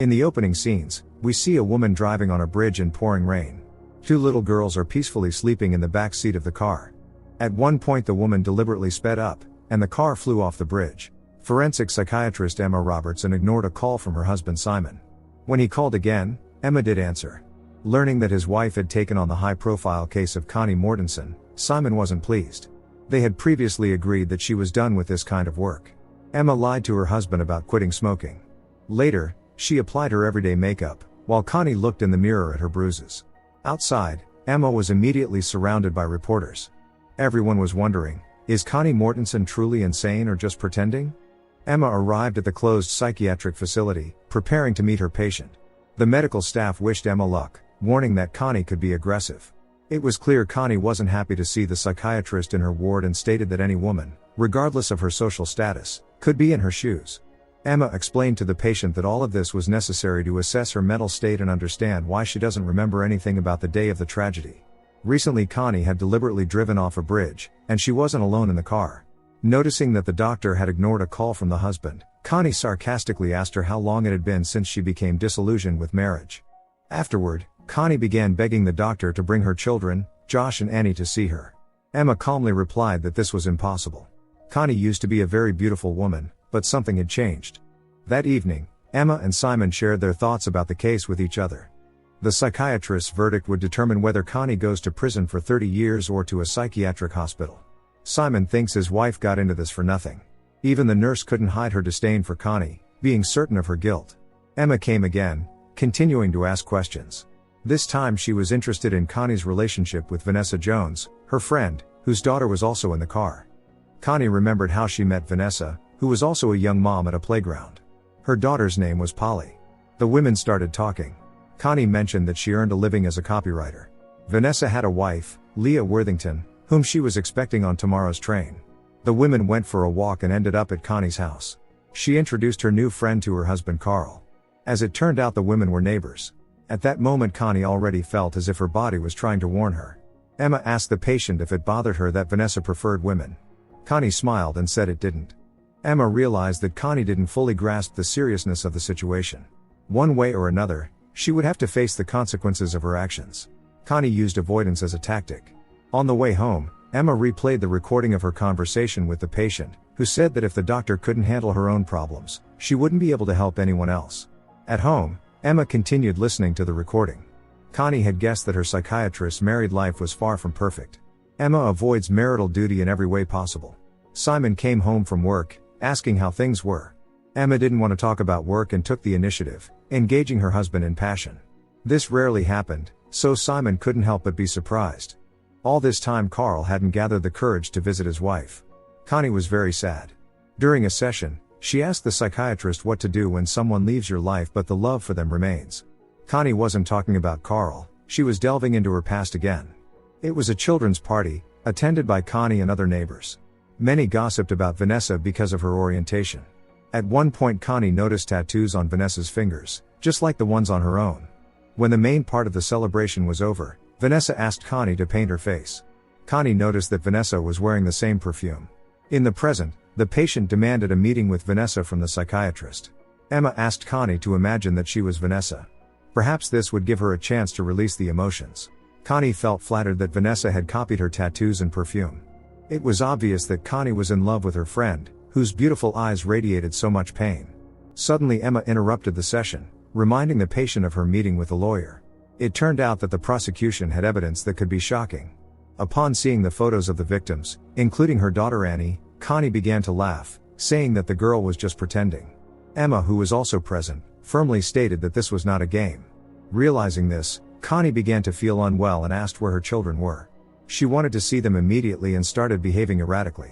In the opening scenes, we see a woman driving on a bridge in pouring rain. Two little girls are peacefully sleeping in the back seat of the car. At one point the woman deliberately sped up, and the car flew off the bridge. Forensic psychiatrist Emma Robertson ignored a call from her husband Simon. When he called again, Emma did answer. Learning that his wife had taken on the high-profile case of Connie Mortensen, Simon wasn't pleased. They had previously agreed that she was done with this kind of work. Emma lied to her husband about quitting smoking. Later, she applied her everyday makeup, while Connie looked in the mirror at her bruises. Outside, Emma was immediately surrounded by reporters. Everyone was wondering, is Connie Mortensen truly insane or just pretending? Emma arrived at the closed psychiatric facility, preparing to meet her patient. The medical staff wished Emma luck, warning that Connie could be aggressive. It was clear Connie wasn't happy to see the psychiatrist in her ward and stated that any woman, regardless of her social status, could be in her shoes. Emma explained to the patient that all of this was necessary to assess her mental state and understand why she doesn't remember anything about the day of the tragedy. Recently Connie had deliberately driven off a bridge, and she wasn't alone in the car. Noticing that the doctor had ignored a call from the husband, Connie sarcastically asked her how long it had been since she became disillusioned with marriage. Afterward, Connie began begging the doctor to bring her children, Josh and Annie, to see her. Emma calmly replied that this was impossible. Connie used to be a very beautiful woman, but something had changed. That evening, Emma and Simon shared their thoughts about the case with each other. The psychiatrist's verdict would determine whether Connie goes to prison for 30 years or to a psychiatric hospital. Simon thinks his wife got into this for nothing. Even the nurse couldn't hide her disdain for Connie, being certain of her guilt. Emma came again, continuing to ask questions. This time she was interested in Connie's relationship with Vanessa Jones, her friend, whose daughter was also in the car. Connie remembered how she met Vanessa, who was also a young mom at a playground. Her daughter's name was Polly. The women started talking. Connie mentioned that she earned a living as a copywriter. Vanessa had a wife, Leah Worthington, whom she was expecting on tomorrow's train. The women went for a walk and ended up at Connie's house. She introduced her new friend to her husband Carl. As it turned out, the women were neighbors. At that moment Connie already felt as if her body was trying to warn her. Emma asked the patient if it bothered her that Vanessa preferred women. Connie smiled and said it didn't. Emma realized that Connie didn't fully grasp the seriousness of the situation. One way or another, she would have to face the consequences of her actions. Connie used avoidance as a tactic. On the way home, Emma replayed the recording of her conversation with the patient, who said that if the doctor couldn't handle her own problems, she wouldn't be able to help anyone else. At home, Emma continued listening to the recording. Connie had guessed that her psychiatrist's married life was far from perfect. Emma avoids marital duty in every way possible. Simon came home from work, asking how things were. Emma didn't want to talk about work and took the initiative, engaging her husband in passion. This rarely happened, so Simon couldn't help but be surprised. All this time Carl hadn't gathered the courage to visit his wife. Connie was very sad. During a session, she asked the psychiatrist what to do when someone leaves your life but the love for them remains. Connie wasn't talking about Carl, she was delving into her past again. It was a children's party, attended by Connie and other neighbors. Many gossiped about Vanessa because of her orientation. At one point Connie noticed tattoos on Vanessa's fingers, just like the ones on her own. When the main part of the celebration was over, Vanessa asked Connie to paint her face. Connie noticed that Vanessa was wearing the same perfume. In the present, the patient demanded a meeting with Vanessa from the psychiatrist. Emma asked Connie to imagine that she was Vanessa. Perhaps this would give her a chance to release the emotions. Connie felt flattered that Vanessa had copied her tattoos and perfume. It was obvious that Connie was in love with her friend, whose beautiful eyes radiated so much pain. Suddenly Emma interrupted the session, reminding the patient of her meeting with the lawyer. It turned out that the prosecution had evidence that could be shocking. Upon seeing the photos of the victims, including her daughter Annie, Connie began to laugh, saying that the girl was just pretending. Emma, who was also present, firmly stated that this was not a game. Realizing this, Connie began to feel unwell and asked where her children were. She wanted to see them immediately and started behaving erratically.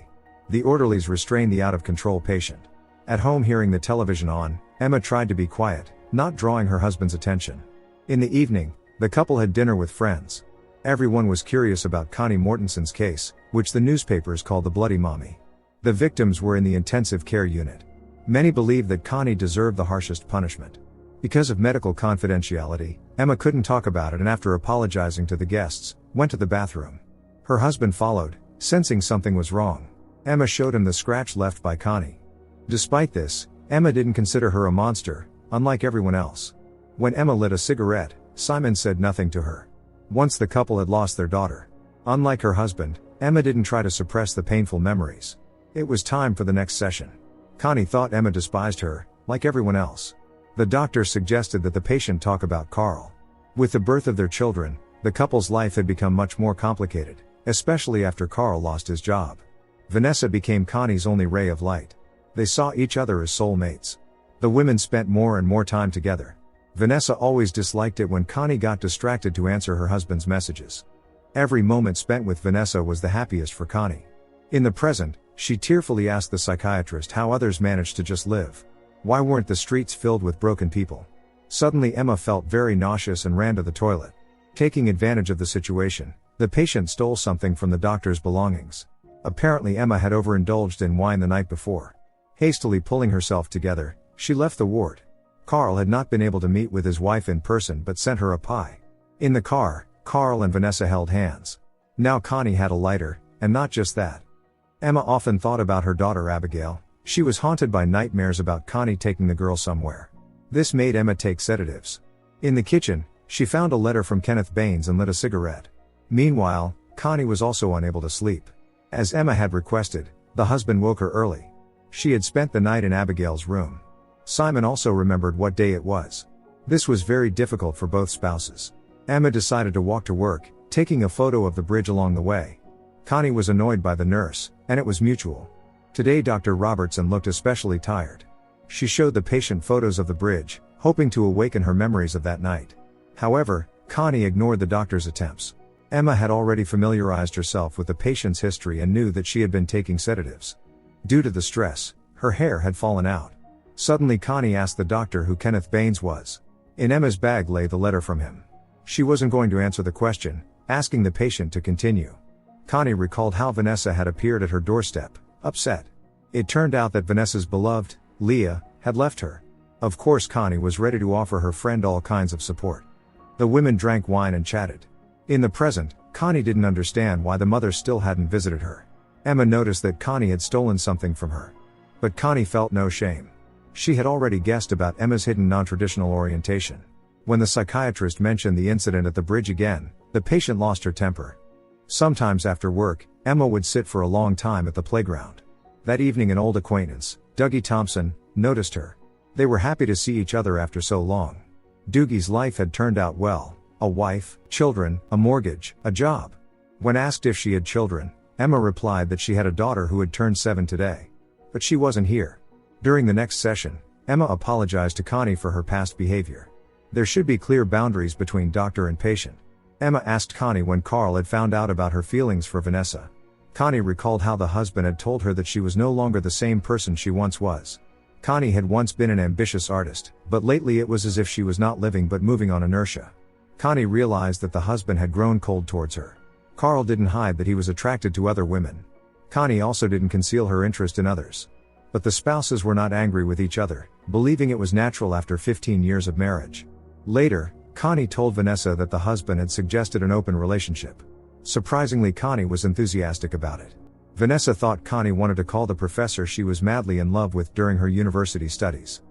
The orderlies restrained the out-of-control patient. At home, hearing the television on, Emma tried to be quiet, not drawing her husband's attention. In the evening, the couple had dinner with friends. Everyone was curious about Connie Mortensen's case, which the newspapers called the Bloody Mommy. The victims were in the intensive care unit. Many believed that Connie deserved the harshest punishment. Because of medical confidentiality, Emma couldn't talk about it, and after apologizing to the guests, went to the bathroom. Her husband followed, sensing something was wrong. Emma showed him the scratch left by Connie. Despite this, Emma didn't consider her a monster, unlike everyone else. When Emma lit a cigarette, Simon said nothing to her. Once the couple had lost their daughter. Unlike her husband, Emma didn't try to suppress the painful memories. It was time for the next session. Connie thought Emma despised her, like everyone else. The doctor suggested that the patient talk about Carl. With the birth of their children, the couple's life had become much more complicated, especially after Carl lost his job. Vanessa became Connie's only ray of light. They saw each other as soulmates. The women spent more and more time together. Vanessa always disliked it when Connie got distracted to answer her husband's messages. Every moment spent with Vanessa was the happiest for Connie. In the present, she tearfully asked the psychiatrist how others managed to just live. Why weren't the streets filled with broken people? Suddenly Emma felt very nauseous and ran to the toilet. Taking advantage of the situation, the patient stole something from the doctor's belongings. Apparently Emma had overindulged in wine the night before. Hastily pulling herself together, she left the ward. Carl had not been able to meet with his wife in person but sent her a pie. In the car, Carl and Vanessa held hands. Now Connie had a lighter, and not just that. Emma often thought about her daughter Abigail. She was haunted by nightmares about Connie taking the girl somewhere. This made Emma take sedatives. In the kitchen, she found a letter from Kenneth Baines and lit a cigarette. Meanwhile, Connie was also unable to sleep. As Emma had requested, the husband woke her early. She had spent the night in Abigail's room. Simon also remembered what day it was. This was very difficult for both spouses. Emma decided to walk to work, taking a photo of the bridge along the way. Connie was annoyed by the nurse, and it was mutual. Today Dr. Robertson looked especially tired. She showed the patient photos of the bridge, hoping to awaken her memories of that night. However, Connie ignored the doctor's attempts. Emma had already familiarized herself with the patient's history and knew that she had been taking sedatives. Due to the stress, her hair had fallen out. Suddenly Connie asked the doctor who Kenneth Baines was. In Emma's bag lay the letter from him. She wasn't going to answer the question, asking the patient to continue. Connie recalled how Vanessa had appeared at her doorstep, upset. It turned out that Vanessa's beloved, Leah, had left her. Of course Connie was ready to offer her friend all kinds of support. The women drank wine and chatted. In the present, Connie didn't understand why the mother still hadn't visited her. Emma noticed that Connie had stolen something from her. But Connie felt no shame. She had already guessed about Emma's hidden non-traditional orientation. When the psychiatrist mentioned the incident at the bridge again, the patient lost her temper. Sometimes after work, Emma would sit for a long time at the playground. That evening an old acquaintance, Dougie Thompson, noticed her. They were happy to see each other after so long. Dougie's life had turned out well: a wife, children, a mortgage, a job. When asked if she had children, Emma replied that she had a daughter who had turned 7 today. But she wasn't here. During the next session, Emma apologized to Connie for her past behavior. There should be clear boundaries between doctor and patient. Emma asked Connie when Carl had found out about her feelings for Vanessa. Connie recalled how the husband had told her that she was no longer the same person she once was. Connie had once been an ambitious artist, but lately it was as if she was not living but moving on inertia. Connie realized that the husband had grown cold towards her. Carl didn't hide that he was attracted to other women. Connie also didn't conceal her interest in others. But the spouses were not angry with each other, believing it was natural after 15 years of marriage. Later, Connie told Vanessa that the husband had suggested an open relationship. Surprisingly, Connie was enthusiastic about it. Vanessa thought Connie wanted to call the professor she was madly in love with during her university studies.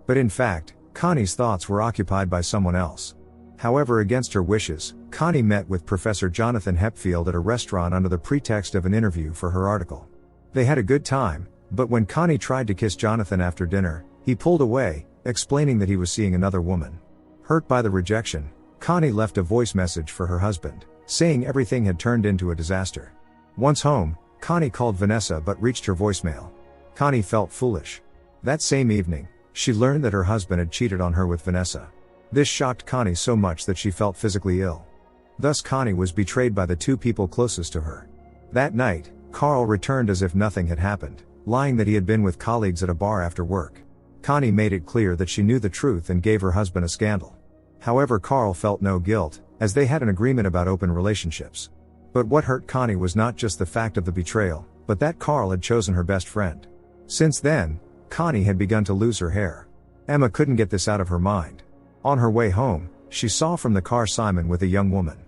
But in fact, Connie's thoughts were occupied by someone else. However, against her wishes, Connie met with Professor Jonathan Hepfield at a restaurant under the pretext of an interview for her article. They had a good time, but when Connie tried to kiss Jonathan after dinner, he pulled away, explaining that he was seeing another woman. Hurt by the rejection, Connie left a voice message for her husband, saying everything had turned into a disaster. Once home, Connie called Vanessa but reached her voicemail. Connie felt foolish. That same evening, she learned that her husband had cheated on her with Vanessa. This shocked Connie so much that she felt physically ill. Thus Connie was betrayed by the two people closest to her. That night, Carl returned as if nothing had happened, lying that he had been with colleagues at a bar after work. Connie made it clear that she knew the truth and gave her husband a scandal. However, Carl felt no guilt, as they had an agreement about open relationships. But what hurt Connie was not just the fact of the betrayal, but that Carl had chosen her best friend. Since then, Connie had begun to lose her hair. Emma couldn't get this out of her mind. On her way home, she saw from the car Simon with a young woman.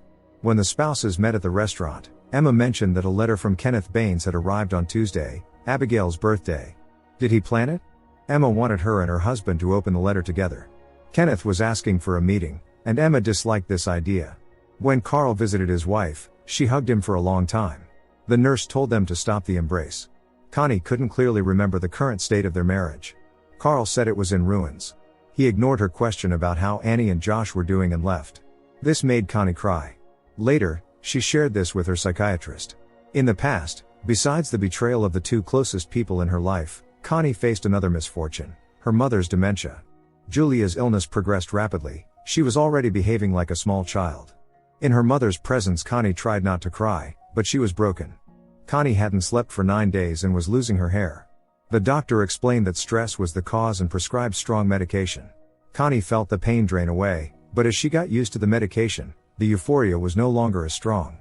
When the spouses met at the restaurant, Emma mentioned that a letter from Kenneth Baines had arrived on Tuesday, Abigail's birthday. Did he plan it? Emma wanted her and her husband to open the letter together. Kenneth was asking for a meeting, and Emma disliked this idea. When Carl visited his wife, she hugged him for a long time. The nurse told them to stop the embrace. Connie couldn't clearly remember the current state of their marriage. Carl said it was in ruins. He ignored her question about how Annie and Josh were doing and left. This made Connie cry. Later, she shared this with her psychiatrist. In the past, besides the betrayal of the two closest people in her life, Connie faced another misfortune: her mother's dementia. Julia's illness progressed rapidly. She was already behaving like a small child. In her mother's presence, Connie tried not to cry, but she was broken. Connie hadn't slept for 9 days and was losing her hair. The doctor explained that stress was the cause and prescribed strong medication. Connie felt the pain drain away, but as she got used to the medication, the euphoria was no longer as strong.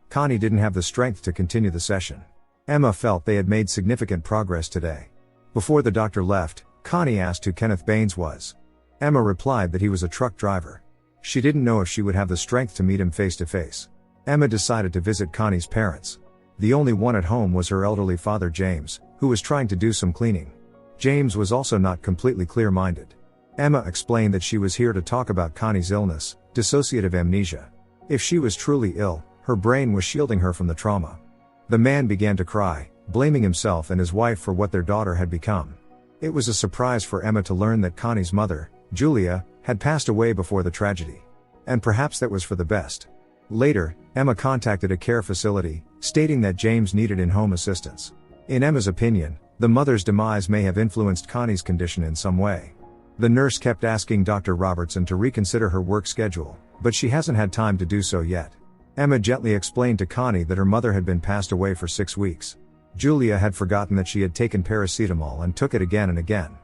Connie didn't have the strength to continue the session. Emma felt they had made significant progress today. Before the doctor left, Connie asked who Kenneth Baines was. Emma replied that he was a truck driver. She didn't know if she would have the strength to meet him face to face. Emma decided to visit Connie's parents. The only one at home was her elderly father James, who was trying to do some cleaning. James was also not completely clear-minded. Emma explained that she was here to talk about Connie's illness, dissociative amnesia. If she was truly ill, her brain was shielding her from the trauma. The man began to cry, blaming himself and his wife for what their daughter had become. It was a surprise for Emma to learn that Connie's mother, Julia, had passed away before the tragedy. And perhaps that was for the best. Later, Emma contacted a care facility, stating that James needed in-home assistance. In Emma's opinion, the mother's demise may have influenced Connie's condition in some way. The nurse kept asking Dr. Robertson to reconsider her work schedule, but she hasn't had time to do so yet. Emma gently explained to Connie that her mother had been passed away for 6 weeks. Julia had forgotten that she had taken paracetamol and took it again and again.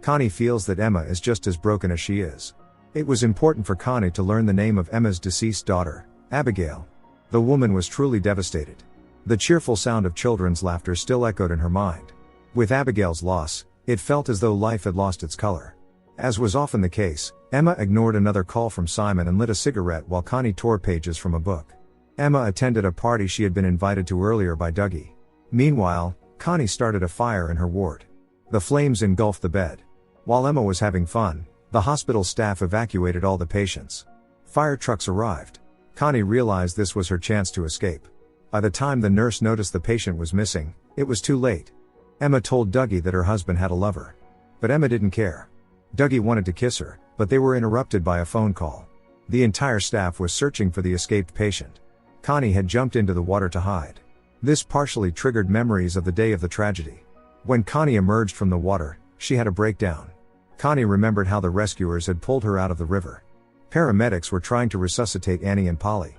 Connie feels that Emma is just as broken as she is. It was important for Connie to learn the name of Emma's deceased daughter, Abigail. The woman was truly devastated. The cheerful sound of children's laughter still echoed in her mind. With Abigail's loss, it felt as though life had lost its color. As was often the case, Emma ignored another call from Simon and lit a cigarette while Connie tore pages from a book. Emma attended a party she had been invited to earlier by Dougie. Meanwhile, Connie started a fire in her ward. The flames engulfed the bed. While Emma was having fun, the hospital staff evacuated all the patients. Fire trucks arrived. Connie realized this was her chance to escape. By the time the nurse noticed the patient was missing, it was too late. Emma told Dougie that her husband had a lover. But Emma didn't care. Dougie wanted to kiss her, but they were interrupted by a phone call. The entire staff was searching for the escaped patient. Connie had jumped into the water to hide. This partially triggered memories of the day of the tragedy. When Connie emerged from the water, she had a breakdown. Connie remembered how the rescuers had pulled her out of the river. Paramedics were trying to resuscitate Annie and Polly.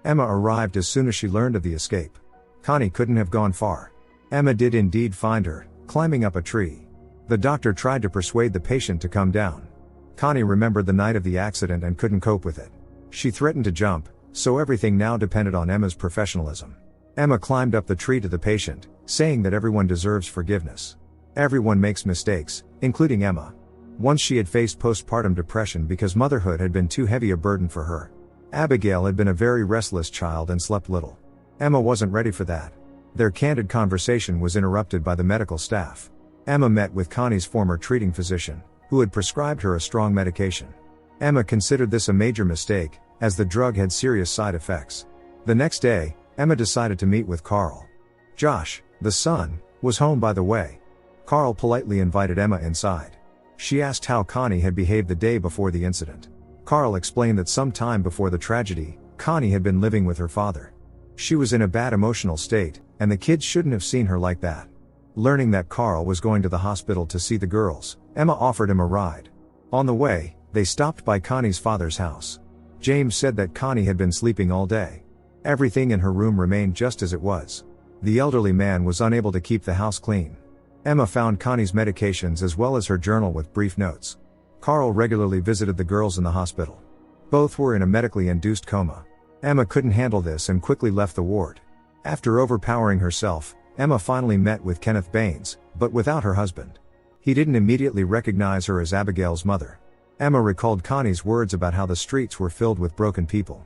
Emma arrived as soon as she learned of the escape. Connie couldn't have gone far. Emma did indeed find her, climbing up a tree. The doctor tried to persuade the patient to come down. Connie remembered the night of the accident and couldn't cope with it. She threatened to jump, so everything now depended on Emma's professionalism. Emma climbed up the tree to the patient, saying that everyone deserves forgiveness. Everyone makes mistakes, including Emma. Once she had faced postpartum depression because motherhood had been too heavy a burden for her. Abigail had been a very restless child and slept little. Emma wasn't ready for that. Their candid conversation was interrupted by the medical staff. Emma met with Connie's former treating physician, who had prescribed her a strong medication. Emma considered this a major mistake, as the drug had serious side effects. The next day, Emma decided to meet with Carl. Josh, the son, was home by the way. Carl politely invited Emma inside. She asked how Connie had behaved the day before the incident. Carl explained that some time before the tragedy, Connie had been living with her father. She was in a bad emotional state, and the kids shouldn't have seen her like that. Learning that Carl was going to the hospital to see the girls, Emma offered him a ride. On the way, they stopped by Connie's father's house. James said that Connie had been sleeping all day. Everything in her room remained just as it was. The elderly man was unable to keep the house clean. Emma found Connie's medications as well as her journal with brief notes. Carl regularly visited the girls in the hospital. Both were in a medically induced coma. Emma couldn't handle this and quickly left the ward. After overpowering herself, Emma finally met with Kenneth Baines, but without her husband. He didn't immediately recognize her as Abigail's mother. Emma recalled Connie's words about how the streets were filled with broken people.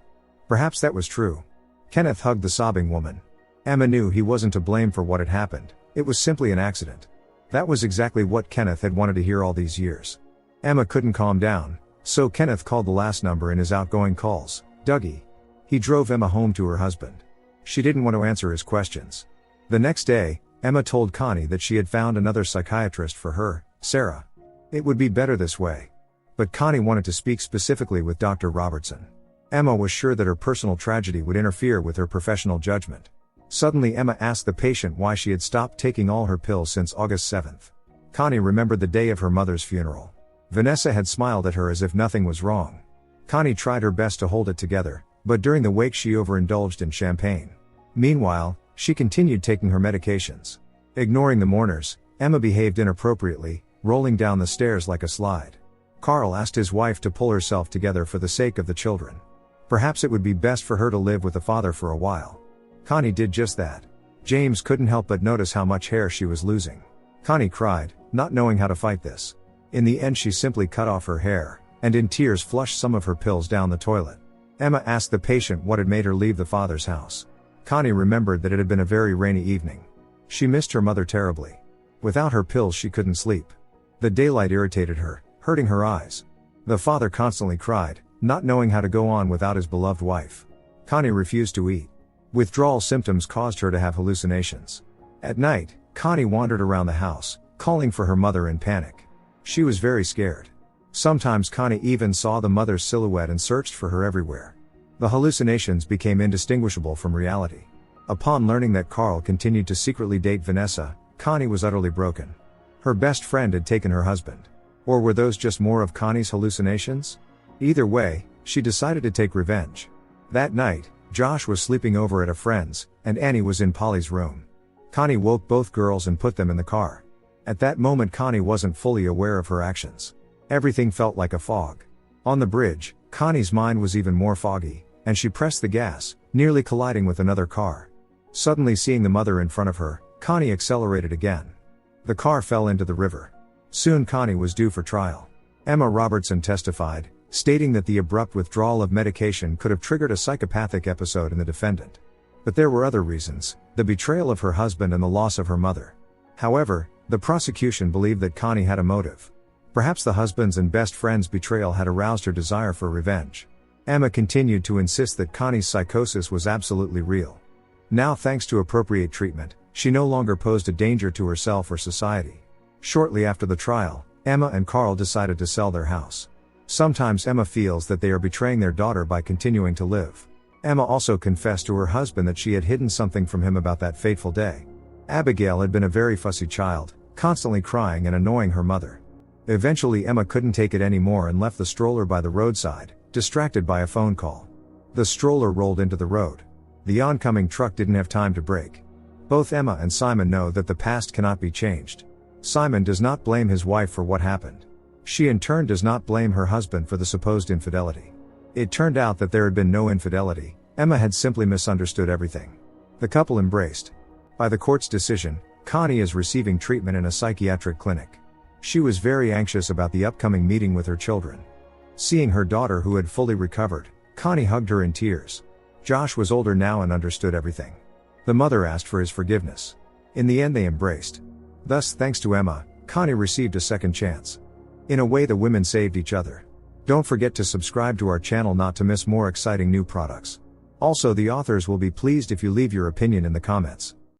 Perhaps that was true. Kenneth hugged the sobbing woman. Emma knew he wasn't to blame for what had happened. It was simply an accident. That was exactly what Kenneth had wanted to hear all these years. Emma couldn't calm down, so Kenneth called the last number in his outgoing calls, Dougie. He drove Emma home to her husband. She didn't want to answer his questions. The next day, Emma told Connie that she had found another psychiatrist for her, Sarah. It would be better this way. But Connie wanted to speak specifically with Dr. Robertson. Emma was sure that her personal tragedy would interfere with her professional judgment. Suddenly Emma asked the patient why she had stopped taking all her pills since August 7th. Connie remembered the day of her mother's funeral. Vanessa had smiled at her as if nothing was wrong. Connie tried her best to hold it together, but during the wake she overindulged in champagne. Meanwhile, she continued taking her medications. Ignoring the mourners, Emma behaved inappropriately, rolling down the stairs like a slide. Carl asked his wife to pull herself together for the sake of the children. Perhaps it would be best for her to live with the father for a while. Connie did just that. James couldn't help but notice how much hair she was losing. Connie cried, not knowing how to fight this. In the end she simply cut off her hair, and in tears flushed some of her pills down the toilet. Emma asked the patient what had made her leave the father's house. Connie remembered that it had been a very rainy evening. She missed her mother terribly. Without her pills she couldn't sleep. The daylight irritated her, hurting her eyes. The father constantly cried, not knowing how to go on without his beloved wife. Connie refused to eat. Withdrawal symptoms caused her to have hallucinations. At night, Connie wandered around the house, calling for her mother in panic. She was very scared. Sometimes Connie even saw the mother's silhouette and searched for her everywhere. The hallucinations became indistinguishable from reality. Upon learning that Carl continued to secretly date Vanessa, Connie was utterly broken. Her best friend had taken her husband. Or were those just more of Connie's hallucinations? Either way, she decided to take revenge. That night, Josh was sleeping over at a friend's, and Annie was in Polly's room. Connie woke both girls and put them in the car. At that moment Connie wasn't fully aware of her actions. Everything felt like a fog. On the bridge, Connie's mind was even more foggy, and she pressed the gas, nearly colliding with another car. Suddenly seeing the mother in front of her, Connie accelerated again. The car fell into the river. Soon Connie was due for trial. Emma Robertson testified, stating that the abrupt withdrawal of medication could have triggered a psychopathic episode in the defendant. But there were other reasons, the betrayal of her husband and the loss of her mother. However, the prosecution believed that Connie had a motive. Perhaps the husband's and best friend's betrayal had aroused her desire for revenge. Emma continued to insist that Connie's psychosis was absolutely real. Now, thanks to appropriate treatment, she no longer posed a danger to herself or society. Shortly after the trial, Emma and Carl decided to sell their house. Sometimes Emma feels that they are betraying their daughter by continuing to live. Emma also confessed to her husband that she had hidden something from him about that fateful day. Abigail had been a very fussy child, constantly crying and annoying her mother. Eventually Emma couldn't take it anymore and left the stroller by the roadside, distracted by a phone call. The stroller rolled into the road. The oncoming truck didn't have time to brake. Both Emma and Simon know that the past cannot be changed. Simon does not blame his wife for what happened. She in turn does not blame her husband for the supposed infidelity. It turned out that there had been no infidelity, Emma had simply misunderstood everything. The couple embraced. By the court's decision, Connie is receiving treatment in a psychiatric clinic. She was very anxious about the upcoming meeting with her children. Seeing her daughter who had fully recovered, Connie hugged her in tears. Josh was older now and understood everything. The mother asked for his forgiveness. In the end they embraced. Thus, thanks to Emma, Connie received a second chance. In a way, the women saved each other. Don't forget to subscribe to our channel not to miss more exciting new products. Also, the authors will be pleased if you leave your opinion in the comments.